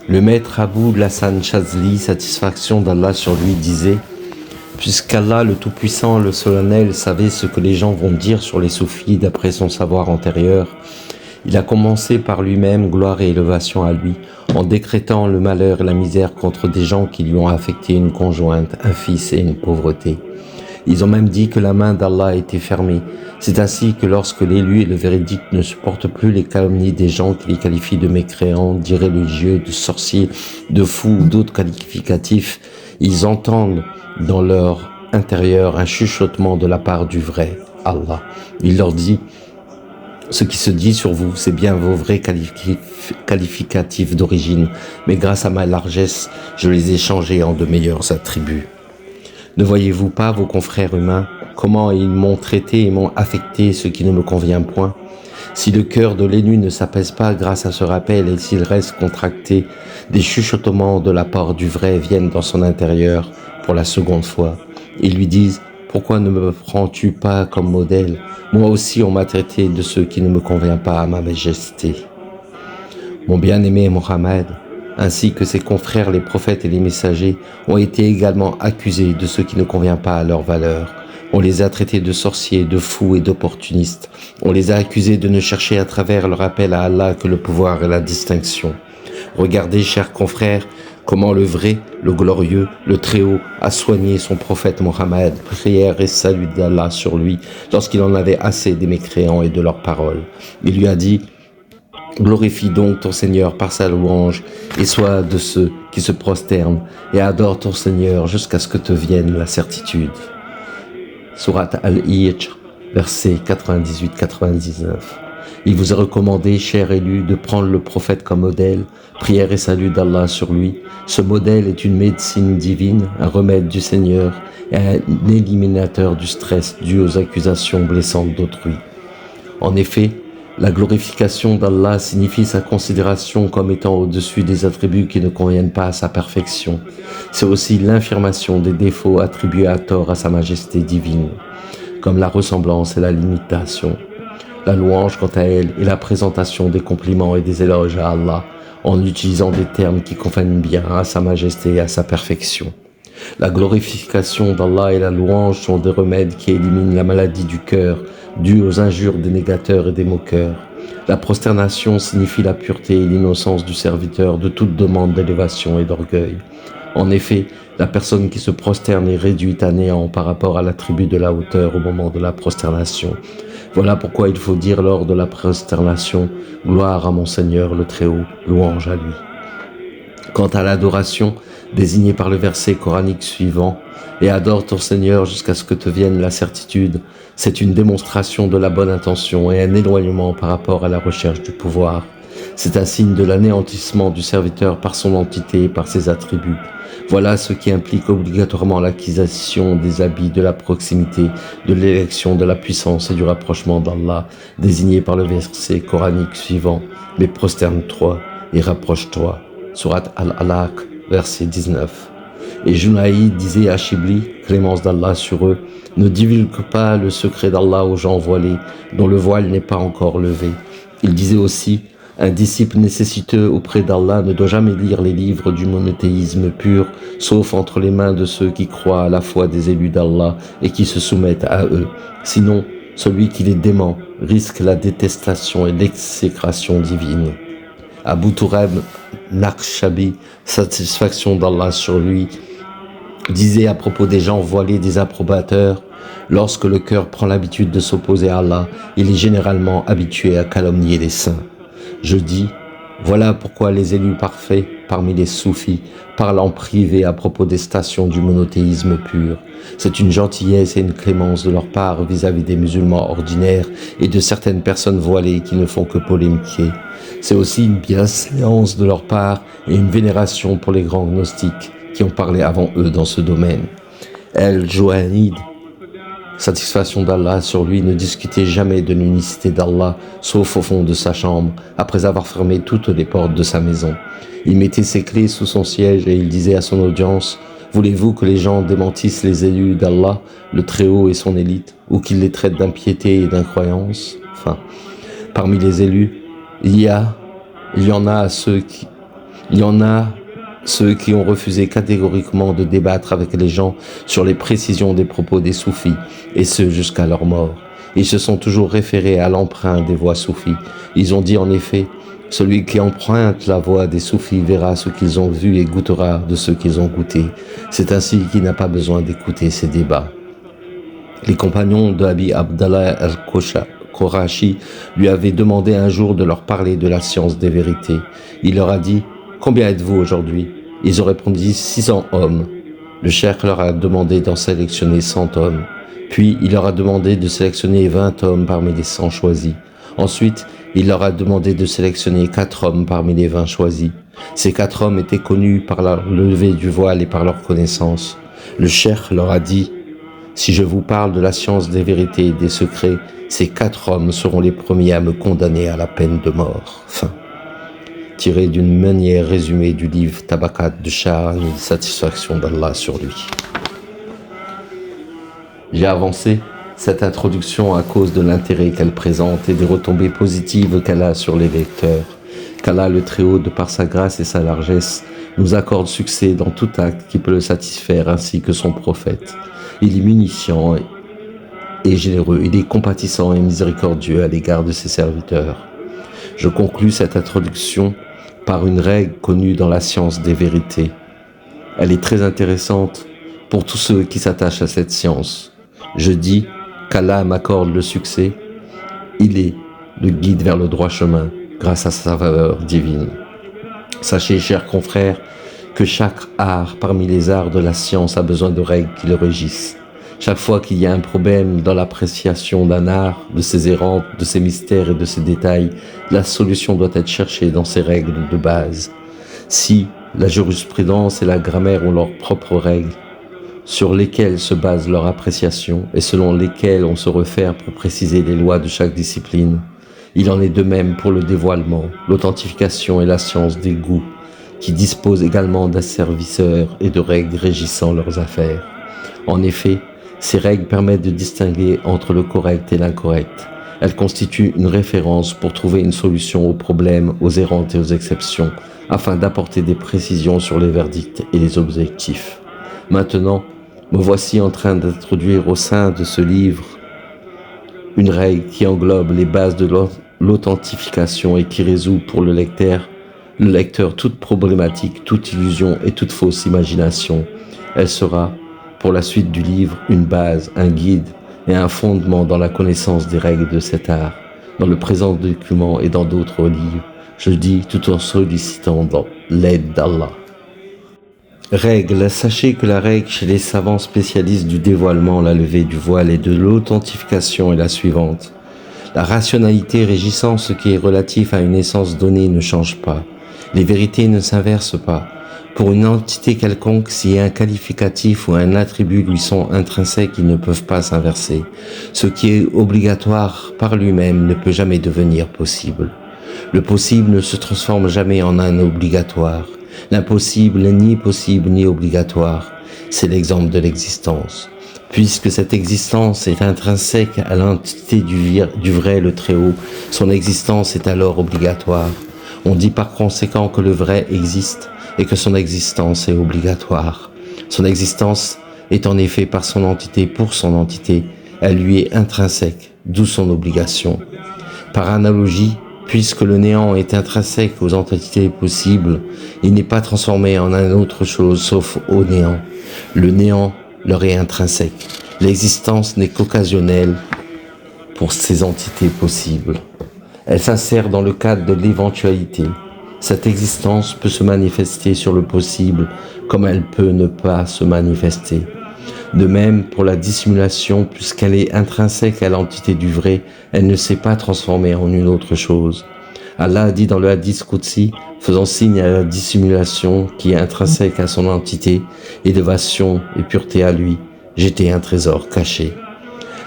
Le maître Abou Hassan Chazli, satisfaction d'Allah sur lui, disait: puisqu'Allah le Tout-Puissant, le Solennel, savait ce que les gens vont dire sur les soufis d'après son savoir antérieur, il a commencé par lui-même, gloire et élévation à lui, en décrétant le malheur et la misère contre des gens qui lui ont affecté une conjointe, un fils et une pauvreté. Ils ont même dit que la main d'Allah était fermée. C'est ainsi que lorsque l'élu et le véridique ne supportent plus les calomnies des gens qui les qualifient de mécréants, d'irréligieux, de sorciers, de fous ou d'autres qualificatifs, ils entendent dans leur intérieur un chuchotement de la part du vrai Allah. Il leur dit: ce qui se dit sur vous, c'est bien vos vrais qualificatifs d'origine, mais grâce à ma largesse, je les ai changés en de meilleurs attributs. Ne voyez-vous pas, vos confrères humains, comment ils m'ont traité et m'ont affecté, ce qui ne me convient point? Si le cœur de l'élu ne s'apaise pas grâce à ce rappel et s'il reste contracté, des chuchotements de la part du vrai viennent dans son intérieur pour la seconde fois. Ils lui disent: pourquoi ne me prends-tu pas comme modèle? Moi aussi on m'a traité de ce qui ne me convient pas à ma majesté. Mon bien-aimé Mohammed, ainsi que ses confrères les prophètes et les messagers, ont été également accusés de ce qui ne convient pas à leur valeur. On les a traités de sorciers, de fous et d'opportunistes. On les a accusés de ne chercher à travers leur appel à Allah que le pouvoir et la distinction. Regardez, chers confrères, comment le vrai, le glorieux, le Très-Haut a soigné son prophète Mohammed, prière et salut d'Allah sur lui, lorsqu'il en avait assez des mécréants et de leurs paroles. Il lui a dit: glorifie donc ton Seigneur par sa louange et sois de ceux qui se prosternent et adore ton Seigneur jusqu'à ce que te vienne la certitude. Surat Al-Hijr, versets 98-99. Il vous est recommandé, chers élus, de prendre le prophète comme modèle, prière et salut d'Allah sur lui. Ce modèle est une médecine divine, un remède du Seigneur et un éliminateur du stress dû aux accusations blessantes d'autrui. En effet, la glorification d'Allah signifie sa considération comme étant au-dessus des attributs qui ne conviennent pas à sa perfection. C'est aussi l'affirmation des défauts attribués à tort à sa majesté divine, comme la ressemblance et la limitation. La louange, quant à elle, est la présentation des compliments et des éloges à Allah, en utilisant des termes qui conviennent bien à sa majesté et à sa perfection. La glorification d'Allah et la louange sont des remèdes qui éliminent la maladie du cœur, due aux injures des négateurs et des moqueurs. La prosternation signifie la pureté et l'innocence du serviteur de toute demande d'élévation et d'orgueil. En effet, la personne qui se prosterne est réduite à néant par rapport à l'attribut de la hauteur au moment de la prosternation. Voilà pourquoi il faut dire lors de la prosternation: gloire à mon Seigneur le Très-Haut, louange à lui. Quant à l'adoration, désignée par le verset coranique suivant, et adore ton Seigneur jusqu'à ce que te vienne la certitude, c'est une démonstration de la bonne intention et un éloignement par rapport à la recherche du pouvoir. C'est un signe de l'anéantissement du serviteur par son entité et par ses attributs. Voilà ce qui implique obligatoirement l'acquisition des habits de la proximité, de l'élection de la puissance et du rapprochement d'Allah, désigné par le verset coranique suivant: mais prosterne-toi et rapproche-toi. Surat Al-Alaq, verset 19. Et Junaïd disait à Shibli, clémence d'Allah sur eux: ne divulgue pas le secret d'Allah aux gens voilés, dont le voile n'est pas encore levé. Il disait aussi: un disciple nécessiteux auprès d'Allah ne doit jamais lire les livres du monothéisme pur, sauf entre les mains de ceux qui croient à la foi des élus d'Allah et qui se soumettent à eux. Sinon, celui qui les dément risque la détestation et l'exécration divine. Abu Turab Naqshbandi, satisfaction d'Allah sur lui, disait à propos des gens voilés, des approbateurs: lorsque le cœur prend l'habitude de s'opposer à Allah, il est généralement habitué à calomnier les saints. Je dis: voilà pourquoi les élus parfaits parmi les soufis parlent en privé à propos des stations du monothéisme pur. C'est une gentillesse et une clémence de leur part vis-à-vis des musulmans ordinaires et de certaines personnes voilées qui ne font que polémiquer. C'est aussi une bienséance de leur part et une vénération pour les grands gnostiques qui ont parlé avant eux dans ce domaine. El-Jouanid, satisfaction d'Allah sur lui, ne discutait jamais de l'unicité d'Allah, sauf au fond de sa chambre, après avoir fermé toutes les portes de sa maison. Il mettait ses clés sous son siège et il disait à son audience: voulez-vous que les gens démentissent les élus d'Allah, le Très-Haut et son élite, ou qu'ils les traitent d'impiété et d'incroyance? Parmi les élus, il y a Il y en a ceux qui ont refusé catégoriquement de débattre avec les gens sur les précisions des propos des soufis, et ce jusqu'à leur mort. Ils se sont toujours référés à l'empreinte des voix soufis. Ils ont dit en effet, celui qui emprunte la voix des soufis verra ce qu'ils ont vu et goûtera de ce qu'ils ont goûté. C'est ainsi qu'il n'a pas besoin d'écouter ces débats. Les compagnons de Abi Abdallah al-Qurashi lui avaient demandé un jour de leur parler de la science des vérités. Il leur a dit « Combien êtes-vous aujourd'hui ?» Ils ont répondu « 600 hommes ». Le cheikh leur a demandé d'en sélectionner 100 hommes. Puis il leur a demandé de sélectionner 20 hommes parmi les 100 choisis. Ensuite, il leur a demandé de sélectionner 4 hommes parmi les 20 choisis. Ces 4 hommes étaient connus par la levée du voile et par leur connaissance. Le cheikh leur a dit « Si je vous parle de la science des vérités et des secrets, ces 4 hommes seront les premiers à me condamner à la peine de mort. » Fin. Tiré d'une manière résumée du livre Tabakat de Shah, une satisfaction d'Allah sur lui. J'ai avancé cette introduction à cause de l'intérêt qu'elle présente et des retombées positives qu'elle a sur les lecteurs. Qu'Allah le Très-Haut, de par sa grâce et sa largesse, nous accorde succès dans tout acte qui peut le satisfaire ainsi que son prophète. Il est munifiant et généreux, il est compatissant et miséricordieux à l'égard de ses serviteurs. Je conclus cette introduction par une règle connue dans la science des vérités. Elle est très intéressante pour tous ceux qui s'attachent à cette science. Je dis qu'Allah m'accorde le succès, il est le guide vers le droit chemin grâce à sa faveur divine. Sachez, chers confrères, que chaque art parmi les arts de la science a besoin de règles qui le régissent. Chaque fois qu'il y a un problème dans l'appréciation d'un art, de ses errances, de ses mystères et de ses détails, la solution doit être cherchée dans ses règles de base. Si la jurisprudence et la grammaire ont leurs propres règles, sur lesquelles se base leur appréciation et selon lesquelles on se réfère pour préciser les lois de chaque discipline, il en est de même pour le dévoilement, l'authentification et la science des goûts, qui disposent également d'asservisseurs et de règles régissant leurs affaires. En effet, ces règles permettent de distinguer entre le correct et l'incorrect. Elles constituent une référence pour trouver une solution aux problèmes, aux errantes et aux exceptions, afin d'apporter des précisions sur les verdicts et les objectifs. Maintenant, me voici en train d'introduire au sein de ce livre une règle qui englobe les bases de l'authentification et qui résout pour le lecteur toute problématique, toute illusion et toute fausse imagination. Elle sera, pour la suite du livre, une base, un guide et un fondement dans la connaissance des règles de cet art, dans le présent document et dans d'autres livres. Je dis tout en sollicitant l'aide d'Allah. Règle. Sachez que la règle chez les savants spécialistes du dévoilement, la levée du voile et de l'authentification est la suivante. La rationalité régissant ce qui est relatif à une essence donnée ne change pas. Les vérités ne s'inversent pas. Pour une entité quelconque, si un qualificatif ou un attribut lui sont intrinsèques, ils ne peuvent pas s'inverser. Ce qui est obligatoire par lui-même ne peut jamais devenir possible. Le possible ne se transforme jamais en un obligatoire. L'impossible n'est ni possible ni obligatoire. C'est l'exemple de l'existence. Puisque cette existence est intrinsèque à l'entité du vrai, le Très-Haut, son existence est alors obligatoire. On dit par conséquent que le vrai existe et que son existence est obligatoire. Son existence est en effet par son entité pour son entité. Elle lui est intrinsèque, d'où son obligation. Par analogie, puisque le néant est intrinsèque aux entités possibles, il n'est pas transformé en une autre chose sauf au néant. Le néant leur est intrinsèque. L'existence n'est qu'occasionnelle pour ces entités possibles. Elle s'insère dans le cadre de l'éventualité. Cette existence peut se manifester sur le possible comme elle peut ne pas se manifester. De même pour la dissimulation, puisqu'elle est intrinsèque à l'entité du vrai, elle ne s'est pas transformée en une autre chose. Allah dit dans le hadith Qudsi, faisant signe à la dissimulation qui est intrinsèque à son entité, élévation et pureté à lui, j'étais un trésor caché.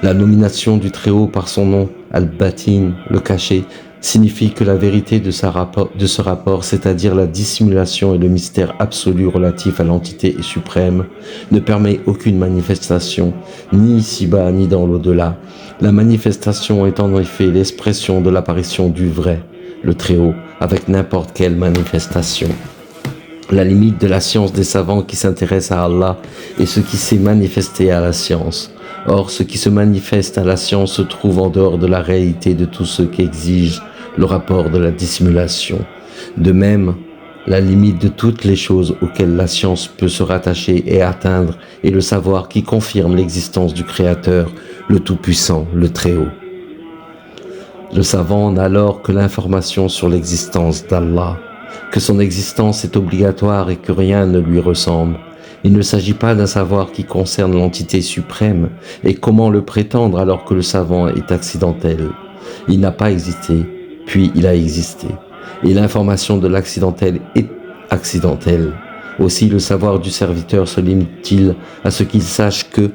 La nomination du Très-Haut par son nom, Al-Batin, le caché, signifie que la vérité de ce rapport, c'est-à-dire la dissimulation et le mystère absolu relatif à l'entité suprême, ne permet aucune manifestation, ni ici-bas, ni dans l'au-delà. La manifestation est en effet l'expression de l'apparition du vrai, le Très-Haut, avec n'importe quelle manifestation. La limite de la science des savants qui s'intéressent à Allah est ce qui s'est manifesté à la science. Or, ce qui se manifeste à la science se trouve en dehors de la réalité de tout ce qu'exige le rapport de la dissimulation. De même, la limite de toutes les choses auxquelles la science peut se rattacher et atteindre est le savoir qui confirme l'existence du Créateur, le Tout-Puissant, le Très-Haut. Le savant n'a alors que l'information sur l'existence d'Allah, que son existence est obligatoire et que rien ne lui ressemble. Il ne s'agit pas d'un savoir qui concerne l'entité suprême, et comment le prétendre alors que le savant est accidentel. Il n'a pas existé, puis il a existé. Et l'information de l'accidentel est accidentelle. Aussi le savoir du serviteur se limite-t-il à ce qu'il sache que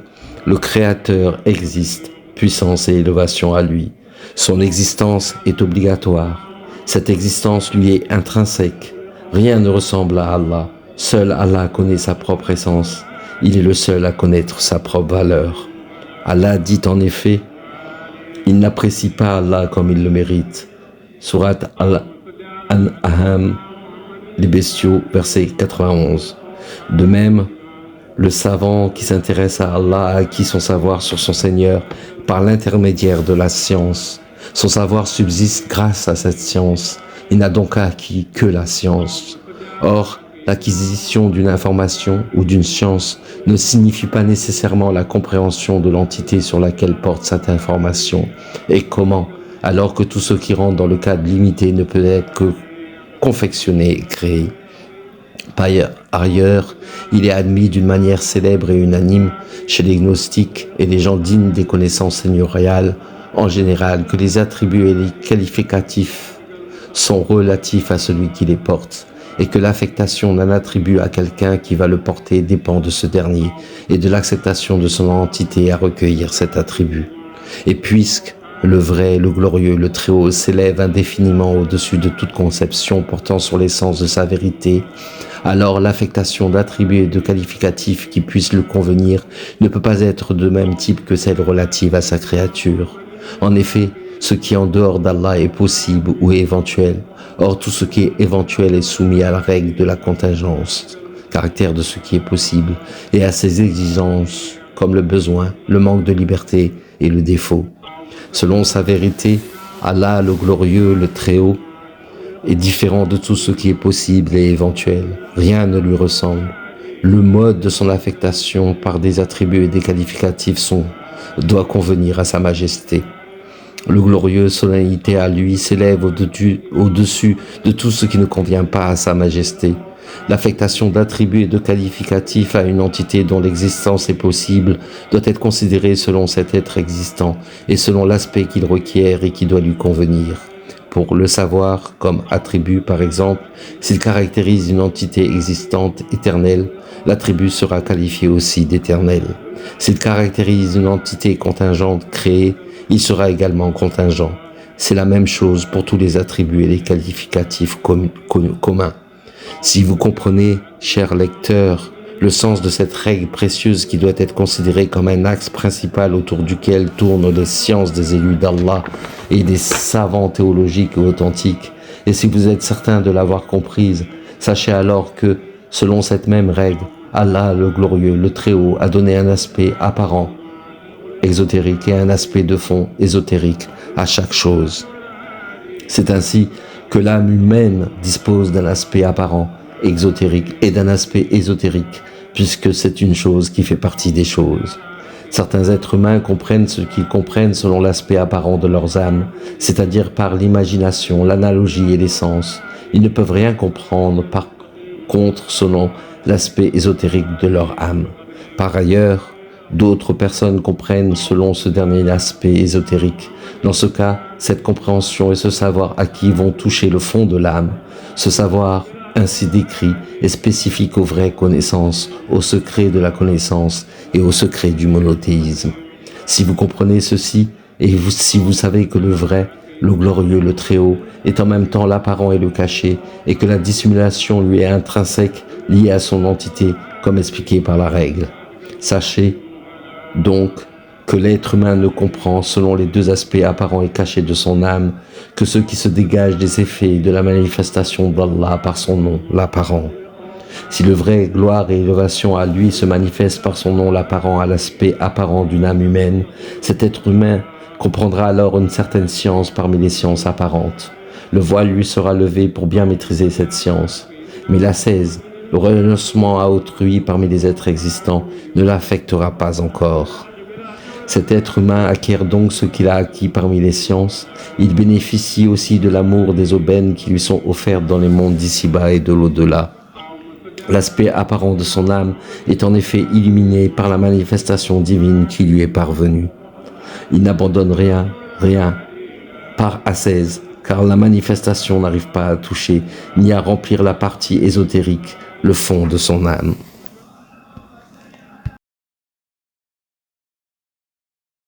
le Créateur existe, puissance et élévation à lui. Son existence est obligatoire. Cette existence lui est intrinsèque. Rien ne ressemble à Allah. Seul Allah connaît sa propre essence. Il est le seul à connaître sa propre valeur. Allah dit en effet, il n'apprécie pas Allah comme il le mérite. Sourate Al-An'am, les bestiaux, verset 91. De même, le savant qui s'intéresse à Allah a acquis son savoir sur son Seigneur par l'intermédiaire de la science. Son savoir subsiste grâce à cette science. Il n'a donc acquis que la science. Or, l'acquisition d'une information ou d'une science ne signifie pas nécessairement la compréhension de l'entité sur laquelle porte cette information. Et comment, alors que tout ce qui rentre dans le cadre limité ne peut être que confectionné et créé. Par ailleurs, il est admis d'une manière célèbre et unanime chez les gnostiques et les gens dignes des connaissances seigneuriales en général que les attributs et les qualificatifs sont relatifs à celui qui les porte et que l'affectation d'un attribut à quelqu'un qui va le porter dépend de ce dernier et de l'acceptation de son entité à recueillir cet attribut. Et puisque le vrai, le glorieux, le Très-Haut s'élève indéfiniment au-dessus de toute conception portant sur l'essence de sa vérité, alors l'affectation d'attributs et de qualificatifs qui puissent le convenir ne peut pas être de même type que celle relative à sa créature. En effet, ce qui est en dehors d'Allah est possible ou éventuel. Or, tout ce qui est éventuel est soumis à la règle de la contingence, caractère de ce qui est possible, et à ses exigences, comme le besoin, le manque de liberté et le défaut. Selon sa vérité, Allah, le glorieux, le Très-Haut, est différent de tout ce qui est possible et éventuel. Rien ne lui ressemble. Le mode de son affectation par des attributs et des qualificatifs doit convenir à sa majesté. Le glorieux, solennité à lui, s'élève au-dessus de tout ce qui ne convient pas à sa majesté. L'affectation d'attributs et de qualificatifs à une entité dont l'existence est possible doit être considérée selon cet être existant et selon l'aspect qu'il requiert et qui doit lui convenir. Pour le savoir, comme attribut par exemple, s'il caractérise une entité existante éternelle, l'attribut sera qualifié aussi d'éternel. S'il caractérise une entité contingente créée, il sera également contingent. C'est la même chose pour tous les attributs et les qualificatifs communs. Si vous comprenez, chers lecteurs, le sens de cette règle précieuse qui doit être considérée comme un axe principal autour duquel tournent les sciences des élus d'Allah et des savants théologiques et authentiques, et si vous êtes certain de l'avoir comprise, sachez alors que, selon cette même règle, Allah, le glorieux, le Très-Haut, a donné un aspect apparent, exotérique, et un aspect de fond, ésotérique, à chaque chose. C'est ainsi que l'âme humaine dispose d'un aspect apparent, exotérique, et d'un aspect ésotérique, puisque c'est une chose qui fait partie des choses. Certains êtres humains comprennent ce qu'ils comprennent selon l'aspect apparent de leurs âmes, c'est-à-dire par l'imagination, l'analogie et les sens. Ils ne peuvent rien comprendre, par contre, selon l'aspect ésotérique de leur âme. Par ailleurs, d'autres personnes comprennent selon ce dernier aspect ésotérique. Dans ce cas, cette compréhension et ce savoir acquis vont toucher le fond de l'âme. Ce savoir ainsi décrit est spécifique aux vraies connaissances, au secret de la connaissance et au secret du monothéisme. Si vous comprenez ceci, et si vous savez que le vrai, le glorieux, le Très-Haut, est en même temps l'apparent et le caché, et que la dissimulation lui est intrinsèque, liée à son entité, comme expliqué par la règle. Sachez donc que l'être humain ne comprend selon les deux aspects apparents et cachés de son âme que ceux qui se dégagent des effets de la manifestation d'Allah par son nom, l'apparent. Si le vrai gloire et élévation à lui se manifeste par son nom l'apparent à l'aspect apparent d'une âme humaine, cet être humain comprendra alors une certaine science parmi les sciences apparentes. Le voile lui sera levé pour bien maîtriser cette science, mais l'ascèse, le renoncement à autrui parmi les êtres existants ne l'affectera pas encore. Cet être humain acquiert donc ce qu'il a acquis parmi les sciences. Il bénéficie aussi de l'amour des aubaines qui lui sont offertes dans les mondes d'ici-bas et de l'au-delà. L'aspect apparent de son âme est en effet illuminé par la manifestation divine qui lui est parvenue. Il n'abandonne rien, par ascèse, car la manifestation n'arrive pas à toucher ni à remplir la partie ésotérique, le fond de son âme.